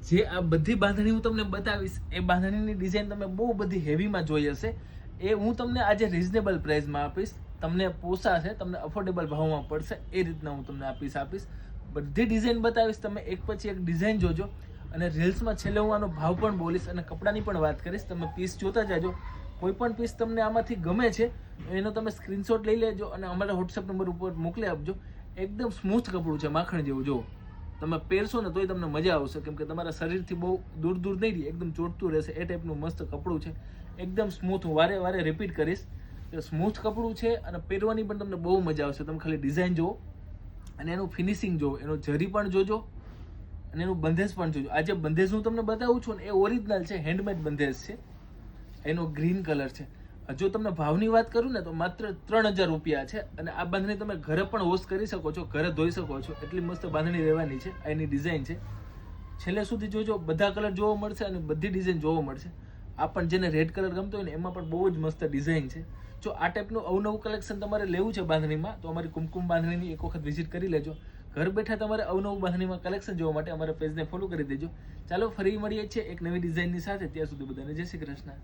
જે આ બધી બાંધણી હું તમને બતાવીશ એ બાંધણીની ડિઝાઇન તમે બહુ બધી હેવીમાં જોઈ હશે, એ હું તમને આજે રિઝનેબલ પ્રાઇસમાં આપીશ. તમને પોસાશે, તમને અફોર્ડેબલ ભાવમાં પડશે એ રીતના હું તમને આપીશ. બધી ડિઝાઇન બતાવીશ, તમે એક પછી એક ડિઝાઇન જોજો અને રીલ્સમાં છેલ્લે હું આનો ભાવ પણ બોલીશ અને કપડાની પણ વાત કરીશ. તમે પીસ જોતા જાજો. કોઈ પણ પીસ તમને આમાંથી ગમે છે એનો તમે સ્ક્રીનશોટ લઈ લેજો અને અમારા વોટ્સએપ નંબર ઉપર મોકલી આપજો. એકદમ સ્મૂથ કપડું છે, માખણ જેવું. જો તમે પહેરશો ને તોય તમને મજા આવશે, કેમ કે તમારા શરીરથી બહુ દૂર નહીં રહે, એકદમ ચોટતું રહેશે એ ટાઈપનું મસ્ત કપડું છે. એકદમ સ્મૂથ. હું વારે રિપીટ કરીશ કે સ્મૂથ કપડું છે અને પહેરવાની પણ તમને બહુ મજા આવશે. તમે ખાલી ડિઝાઇન જુઓ અને એનું ફિનિશિંગ જુઓ, એનો જરી પણ જોજો અને એનું બંધેજ પણ જોજો. આ જે બંધેજ હું તમને બતાવું છું ને એ ઓરિજિનલ છે, હેન્ડમેડ બંધેજ છે. એનો ગ્રીન કલર છે. જો તમને ભાવની વાત કરું ને તો માત્ર 3000 રૂપિયા છે અને આ બાંધણી તમે ઘરે પણ વોશ કરી શકો છો, ઘરે ધોઈ શકો છો. એટલી મસ્ત બાંધણી રહેવાની છે. આ એની ડિઝાઇન છે. છેલ્લે સુધી જોજો, બધા કલર જોવા મળશે અને બધી ડિઝાઇન જોવા મળશે. આ પણ જેને રેડ કલર ગમતો હોય ને એમાં પણ બહુ જ મસ્ત ડિઝાઇન છે. જો આ ટાઈપનું અવનવું કલેક્શન તમારે લેવું છે બાંધણીમાં તો અમારી કુમકુમ બાંધણીની એક વખત વિઝિટ કરી લેજો. ઘર બેઠા તમારે અવનવું બાંધણીમાં કલેક્શન જોવા માટે અમારા પેજને ફોલો કરી દેજો. ચાલો ફરી મળીએ છીએ એક નવી ડિઝાઇનની સાથે. ત્યાં સુધી બધાને જય શ્રી કૃષ્ણ.